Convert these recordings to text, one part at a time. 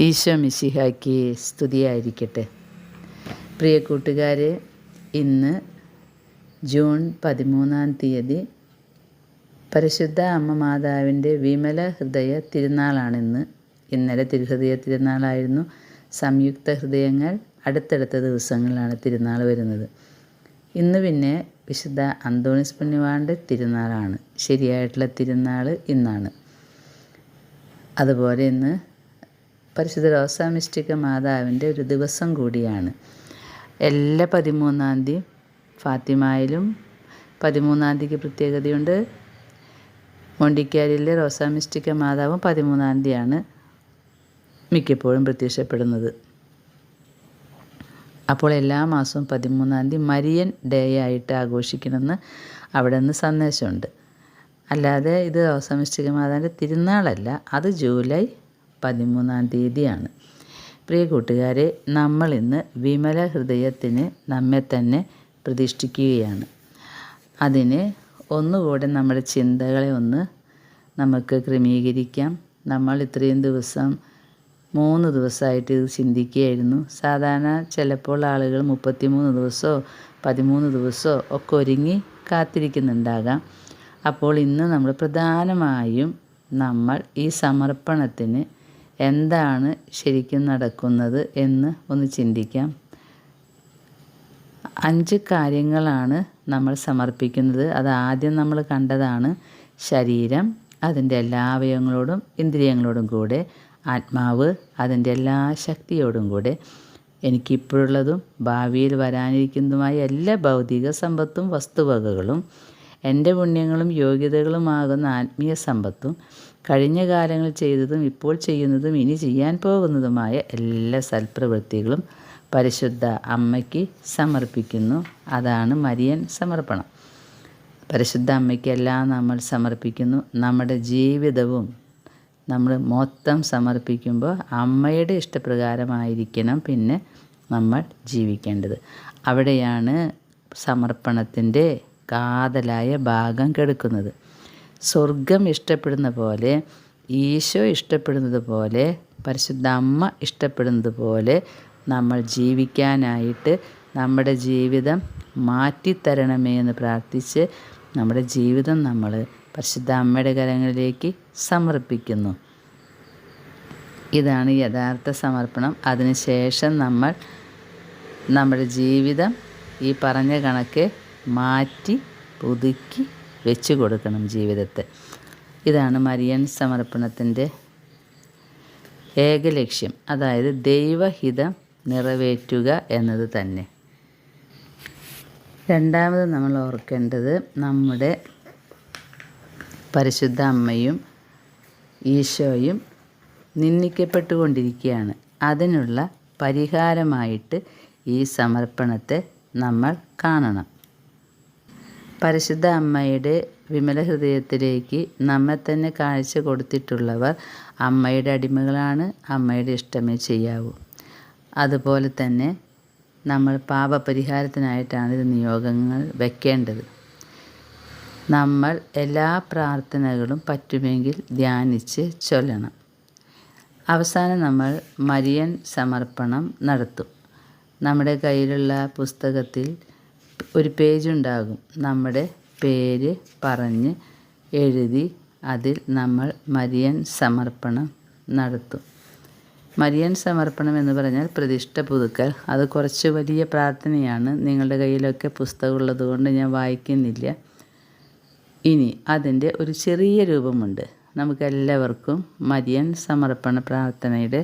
ഈശോ മിശിഹായ്ക്ക് സ്തുതിയായിരിക്കട്ടെ. പ്രിയ കൂട്ടുകാരെ, ഇന്ന് ജൂൺ 13 പരിശുദ്ധ അമ്മ മാതാവിൻ്റെ വിമല ഹൃദയ തിരുനാളാണിന്ന്. ഇന്നലെ തിരുഹൃദയ തിരുനാളായിരുന്നു. സംയുക്ത ഹൃദയങ്ങൾ അടുത്തടുത്ത ദിവസങ്ങളിലാണ് തിരുനാൾ വരുന്നത്. ഇന്ന് പിന്നെ വിശുദ്ധ അന്തോണീസ് പുണ്യവാൻ്റെ തിരുനാളാണ്. ശരിയായിട്ടുള്ള തിരുനാൾ ഇന്നാണ്. അതുപോലെ ഇന്ന് പരിശുദ്ധ റോസാമിസ്റ്റിക്ക മാതാവിൻ്റെ ഒരു ദിവസം കൂടിയാണ്. എല്ലാ 13 ഫാത്തിമായിലും 13 പ്രത്യേകതയുണ്ട്. മോണ്ടിക്കാരിയിലെ റോസാമിസ്റ്റിക്ക മാതാവും 13 മിക്കപ്പോഴും പ്രത്യക്ഷപ്പെടുന്നത്. അപ്പോൾ എല്ലാ മാസവും 13 മരിയൻ ഡേ ആയിട്ട് ആഘോഷിക്കണമെന്ന് അവിടെ നിന്ന് സന്ദേശമുണ്ട്. അല്ലാതെ ഇത് റോസാമിസ്റ്റിക്ക മാതാവിൻ്റെ തിരുനാളല്ല, അത് ജൂലൈ 13 പ്രിയ കൂട്ടുകാരെ, നമ്മളിന്ന് വിമല ഹൃദയത്തിന് നമ്മെ തന്നെ പ്രതിഷ്ഠിക്കുകയാണ്. അതിന് ഒന്നുകൂടെ നമ്മുടെ ചിന്തകളെ നമുക്ക് ക്രമീകരിക്കാം. നമ്മൾ ഇത്രയും ദിവസം 3 ദിവസമായിട്ട് ഇത് ചിന്തിക്കുകയായിരുന്നു. സാധാരണ ചിലപ്പോൾ ആളുകൾ 33 ദിവസമോ 13 ദിവസമോ ഒക്കെ ഒരുങ്ങി കാത്തിരിക്കുന്നുണ്ടാകാം. അപ്പോൾ ഇന്ന് നമ്മൾ പ്രധാനമായും ഈ സമർപ്പണത്തിന് എന്താണ് ശരിക്കും നടക്കുന്നത് എന്ന് ഒന്ന് ചിന്തിക്കാം. 5 കാര്യങ്ങളാണ് നമ്മൾ സമർപ്പിക്കുന്നത്. അത് ആദ്യം നമ്മൾ കണ്ടതാണ്. ശരീരം, അതിൻ്റെ എല്ലാ അവയവങ്ങളോടും ഇന്ദ്രിയങ്ങളോടും കൂടെ. ആത്മാവ്, അതിൻ്റെ എല്ലാ ശക്തിയോടും കൂടെ. എനിക്കിപ്പോഴുള്ളതും ഭാവിയിൽ വരാനിരിക്കുന്നതുമായ എല്ലാ ഭൗതിക സമ്പത്തും വസ്തുവകകളും, എൻ്റെ പുണ്യങ്ങളും യോഗ്യതകളുമാകുന്ന ആത്മീയ സമ്പത്തും, കഴിഞ്ഞ കാലങ്ങളിൽ ചെയ്തതും ഇപ്പോൾ ചെയ്യുന്നതും ഇനി ചെയ്യാൻ പോകുന്നതുമായ എല്ലാ സൽപ്രവൃത്തികളും പരിശുദ്ധ അമ്മയ്ക്ക് സമർപ്പിക്കുന്നു. അതാണ് മരിയൻ സമർപ്പണം. പരിശുദ്ധ അമ്മയ്ക്കെല്ലാം നമ്മൾ സമർപ്പിക്കുന്നു. നമ്മുടെ ജീവിതവും നമ്മൾ മൊത്തം സമർപ്പിക്കുമ്പോൾ അമ്മയുടെ ഇഷ്ടപ്രകാരമായിരിക്കണം പിന്നെ നമ്മൾ ജീവിക്കേണ്ടത്. അവിടെയാണ് സമർപ്പണത്തിൻ്റെ കാതലായ ഭാഗം കിടക്കുന്നത്. സ്വർഗം ഇഷ്ടപ്പെടുന്ന പോലെ, ഈശോ ഇഷ്ടപ്പെടുന്നത് പോലെ, പരിശുദ്ധ അമ്മ ഇഷ്ടപ്പെടുന്നത് പോലെ നമ്മൾ ജീവിക്കാനായിട്ട് നമ്മുടെ ജീവിതം മാറ്റിത്തരണമേ എന്ന് പ്രാർത്ഥിച്ച് നമ്മുടെ ജീവിതം നമ്മൾ പരിശുദ്ധ അമ്മയുടെ കരങ്ങളിലേക്ക് സമർപ്പിക്കുന്നു. ഇതാണ് യഥാർത്ഥ സമർപ്പണം. അതിനുശേഷം നമ്മൾ നമ്മുടെ ജീവിതം ഈ പറഞ്ഞ കണക്ക് മാറ്റി പുതുക്കി വെച്ച് കൊടുക്കണം ജീവിതത്തെ. ഇതാണ് മരിയൻ സമർപ്പണത്തിൻ്റെ ഏക ലക്ഷ്യം. അതായത് ദൈവഹിതം നിറവേറ്റുക എന്നത് തന്നെ. രണ്ടാമത് നമ്മൾ ഓർക്കേണ്ടത്, നമ്മുടെ പരിശുദ്ധ അമ്മയും ഈശോയും നിന്ദിക്കപ്പെട്ടുകൊണ്ടിരിക്കുകയാണ്. അതിനുള്ള പരിഹാരമായിട്ട് ഈ സമർപ്പണത്തെ നമ്മൾ കാണണം. പരിശുദ്ധ അമ്മയുടെ വിമല ഹൃദയത്തിലേക്ക് നമ്മെ തന്നെ കാഴ്ച കൊടുത്തിട്ടുള്ളവർ അമ്മയുടെ അടിമകളാണ്. അമ്മയുടെ ഇഷ്ടമേ ചെയ്യാവൂ. അതുപോലെ തന്നെ നമ്മൾ പാപപരിഹാരത്തിനായിട്ടാണ് ഇത് നിയോഗങ്ങൾ വയ്ക്കേണ്ടത്. നമ്മൾ എല്ലാ പ്രാർത്ഥനകളും പറ്റുമെങ്കിൽ ധ്യാനിച്ച് ചൊല്ലണം. അവസാനം നമ്മൾ മരിയൻ സമർപ്പണം നടത്തും. നമ്മുടെ കയ്യിലുള്ള പുസ്തകത്തിൽ ഒരു പേജുണ്ടാകും. നമ്മുടെ പേര് പറഞ്ഞ് എഴുതി അതിൽ നമ്മൾ മരിയൻ സമർപ്പണം നടത്തും. മരിയൻ സമർപ്പണം എന്ന് പറഞ്ഞാൽ പ്രതിഷ്ഠ പുതുക്കൽ. അത് കുറച്ച് വലിയ പ്രാർത്ഥനയാണ്. നിങ്ങളുടെ കയ്യിലൊക്കെ പുസ്തകം ഉള്ളതുകൊണ്ട് ഞാൻ വായിക്കുന്നില്ല. ഇനി അതിൻ്റെ ഒരു ചെറിയ രൂപമുണ്ട്. നമുക്കെല്ലാവർക്കും മരിയൻ സമർപ്പണ പ്രാർത്ഥനയുടെ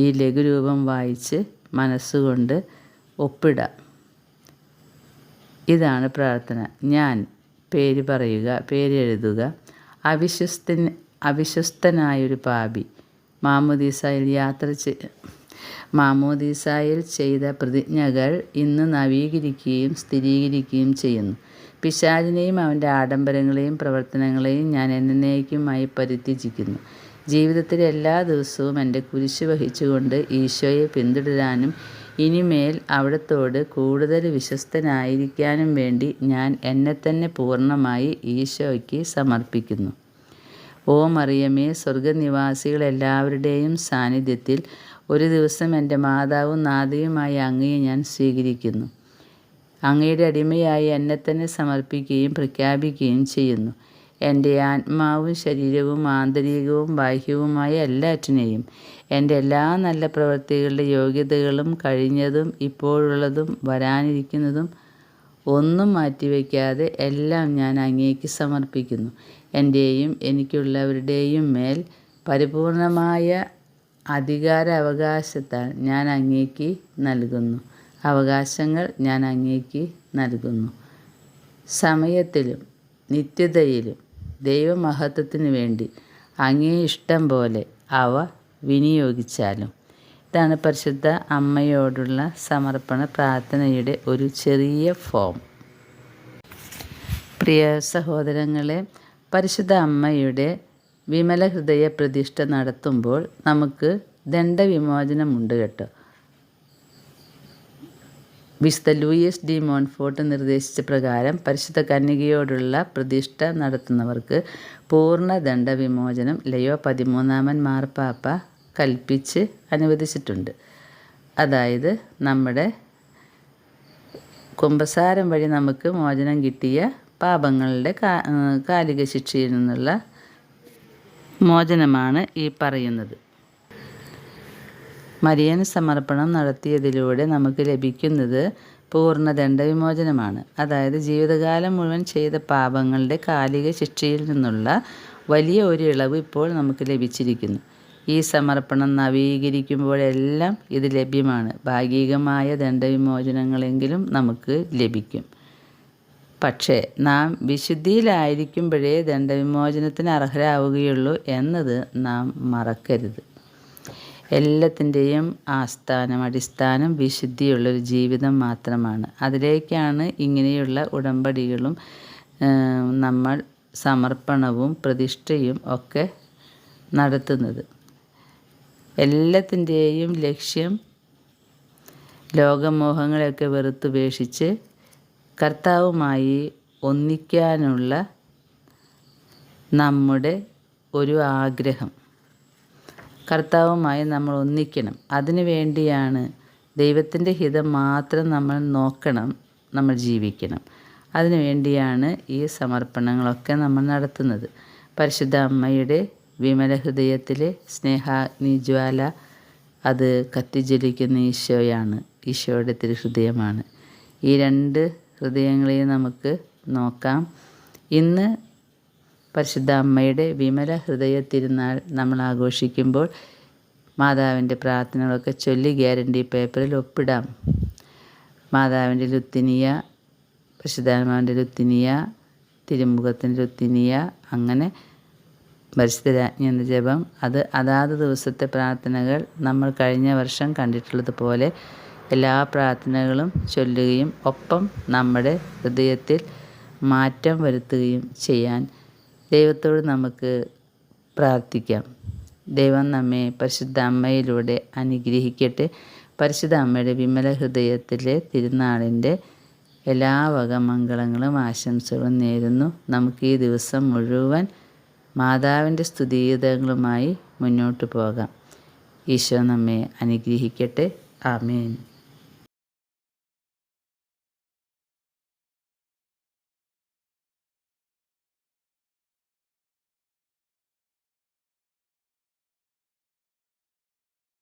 ഈ ലഘുരൂപം വായിച്ച് മനസ്സുകൊണ്ട് ഒപ്പിടാം. ഇതാണ് പ്രാർത്ഥന. ഞാൻ പേര് പറയുക, പേരെഴുതുക. അവിശ്വസ്തനായൊരു പാപി മാമോദീസായിൽ ചെയ്ത പ്രതിജ്ഞകൾ ഇന്ന് നവീകരിക്കുകയും സ്ഥിരീകരിക്കുകയും ചെയ്യുന്നു. പിശാചിനെയും അവൻ്റെ ആഡംബരങ്ങളെയും പ്രവർത്തനങ്ങളെയും ഞാൻ എന്നേക്കുമായി പരിത്യജിക്കുന്നു. ജീവിതത്തിലെ എല്ലാ ദിവസവും എൻ്റെ കുരിശ് വഹിച്ചുകൊണ്ട് ഈശോയെ പിന്തുടരാനും ഇനിമേൽ അവിടത്തോട് കൂടുതൽ വിശ്വസ്തനായിരിക്കാനും വേണ്ടി ഞാൻ എന്നെ തന്നെ പൂർണ്ണമായി ഈശോയ്ക്ക് സമർപ്പിക്കുന്നു. ഓ മറിയമേ, സ്വർഗനിവാസികളെല്ലാവരുടെയും സാന്നിധ്യത്തിൽ ഒരു ദിവസം എൻ്റെ മാതാവും നാഥയുമായ അങ്ങയെ ഞാൻ സ്വീകരിക്കുന്നു. അങ്ങയുടെ അടിമയായി എന്നെ തന്നെ സമർപ്പിക്കുകയും പ്രഖ്യാപിക്കുകയും ചെയ്യുന്നു. എൻ്റെ ആത്മാവും ശരീരവും ആന്തരികവും ബാഹ്യവുമായ എല്ലാറ്റിനെയും എൻ്റെ എല്ലാ നല്ല പ്രവൃത്തികളുടെ യോഗ്യതകളും കഴിഞ്ഞതും ഇപ്പോഴുള്ളതും വരാനിരിക്കുന്നതും ഒന്നും മാറ്റിവെക്കാതെ എല്ലാം ഞാൻ അങ്ങേക്ക് സമർപ്പിക്കുന്നു. എൻ്റെയും എനിക്കുള്ളവരുടെയും മേൽ പരിപൂർണമായ അധികാരാവകാശത്താൽ ഞാൻ അങ്ങേക്ക് നൽകുന്നു. അവകാശങ്ങൾ ഞാൻ അങ്ങേക്ക് നൽകുന്നു. സമയത്തിലും നിത്യതയിലും ദൈവമഹത്വത്തിനു വേണ്ടി അങ്ങേ ഇഷ്ടം പോലെ അവ വിനിയോഗിച്ചാലും. ഇതാണ് പരിശുദ്ധ അമ്മയോടുള്ള സമർപ്പണ പ്രാർത്ഥനയുടെ ഒരു ചെറിയ ഫോം. പ്രിയ സഹോദരങ്ങളെ, പരിശുദ്ധ അമ്മയുടെ വിമല ഹൃദയ പ്രതിഷ്ഠ നടത്തുമ്പോൾ നമുക്ക് ദണ്ഡവിമോചനമുണ്ട് കേട്ടോ. വിശുദ്ധ ലൂയിസ് ഡി മോൺഫോർട്ട് നിർദ്ദേശിച്ച പ്രകാരം പരിശുദ്ധ കന്യകയോടുള്ള പ്രതിഷ്ഠ നടത്തുന്നവർക്ക് പൂർണ്ണ ദണ്ഡവിമോചനം ലയോ 13 മാർപ്പാപ്പ കൽപ്പിച്ച് അനുവദിച്ചിട്ടുണ്ട്. അതായത് നമ്മുടെ കുമ്പസാരം വഴി നമുക്ക് മോചനം കിട്ടിയ പാപങ്ങളുടെ കാലിക ശിക്ഷയിൽ നിന്നുള്ള മോചനമാണ് ഈ പറയുന്നത്. മരിയൻ സമർപ്പണം നടത്തിയതിലൂടെ നമുക്ക് ലഭിക്കുന്നത് പൂർണ്ണ ദണ്ഡവിമോചനമാണ്. അതായത് ജീവിതകാലം മുഴുവൻ ചെയ്ത പാപങ്ങളുടെ കാലിക ശിക്ഷയിൽ നിന്നുള്ള വലിയ ഒരു ഇളവ് ഇപ്പോൾ നമുക്ക് ലഭിച്ചിരിക്കുന്നു. ഈ സമർപ്പണം നവീകരിക്കുമ്പോഴെല്ലാം ഇത് ലഭ്യമാണ്. ഭാഗികമായ ദണ്ഡവിമോചനങ്ങളെങ്കിലും നമുക്ക് ലഭിക്കും. പക്ഷേ നാം വിശുദ്ധിയിലായിരിക്കുമ്പോഴേ ദണ്ഡവിമോചനത്തിന് അർഹരാവുകയുള്ളൂ എന്നത് നാം മറക്കരുത്. എല്ലാത്തിൻ്റെയും അടിസ്ഥാനം വിശുദ്ധിയുള്ളൊരു ജീവിതം മാത്രമാണ്. അതിലേക്കാണ് ഇങ്ങനെയുള്ള ഉടമ്പടികളും നമ്മൾ സമർപ്പണവും പ്രതിഷ്ഠയും ഒക്കെ നടത്തുന്നത്. എല്ലാത്തിൻ്റെയും ലക്ഷ്യം ലോകമോഹങ്ങളെയൊക്കെ വെറുത്തുപേക്ഷിച്ച് കർത്താവുമായി ഒന്നിക്കാനുള്ള നമ്മുടെ ഒരു ആഗ്രഹം. കർത്താവുമായി നമ്മൾ ഒന്നിക്കണം. അതിനു വേണ്ടിയാണ് ദൈവത്തിൻ്റെ ഹിതം മാത്രം നമ്മൾ നോക്കണം, നമ്മൾ ജീവിക്കണം. അതിനു വേണ്ടിയാണ് ഈ സമർപ്പണങ്ങളൊക്കെ നമ്മൾ നടത്തുന്നത്. പരിശുദ്ധ അമ്മയുടെ വിമല ഹൃദയത്തിലെ സ്നേഹാഗ്നിജ്വാല അത് കത്തിജ്വലിക്കുന്ന ഈശോയാണ്, ഈശോയുടെ തിരുഹൃദയമാണ്. ഈ രണ്ട് ഹൃദയങ്ങളെയും നമുക്ക് നോക്കാം. ഇന്ന് പരിശുദ്ധ അമ്മയുടെ വിമല ഹൃദയ തിരുനാൾ നമ്മൾ ആഘോഷിക്കുമ്പോൾ മാതാവിൻ്റെ പ്രാർത്ഥനകളൊക്കെ ചൊല്ലി ഗ്യാരണ്ടി പേപ്പറിൽ ഒപ്പിടാം. മാതാവിൻ്റെ ലുത്തിനിയ, പരിശുദ്ധാത്മാവിൻ്റെ ലുത്തിനിയ, തിരുമുഖത്തിൻ്റെ ലുത്തിനിയ, അങ്ങനെ പരിശുദ്ധരാജ്ഞി എന്ന ജപം. അതാത് ദിവസത്തെ പ്രാർത്ഥനകൾ നമ്മൾ കഴിഞ്ഞ വർഷം കണ്ടിട്ടുള്ളതുപോലെ എല്ലാ പ്രാർത്ഥനകളും ചൊല്ലുകയും ഒപ്പം നമ്മുടെ ഹൃദയത്തിൽ മാറ്റം വരുത്തുകയും ചെയ്യാൻ ദൈവത്തോട് നമുക്ക് പ്രാർത്ഥിക്കാം. ദൈവം നമ്മെ പരിശുദ്ധ അമ്മയിലൂടെ അനുഗ്രഹിക്കട്ടെ. പരിശുദ്ധ അമ്മയുടെ വിമല ഹൃദയത്തിലെ തിരുനാളിൻ്റെ എല്ലാ വക മംഗളങ്ങളും ആശംസകളും നേരുന്നു. നമുക്ക് ഈ ദിവസം മുഴുവൻ മാതാവിൻ്റെ സ്തുതിഗീതങ്ങളുമായി മുന്നോട്ട് പോകാം. ഈശോ നമ്മെ അനുഗ്രഹിക്കട്ടെ. ആമേൻ.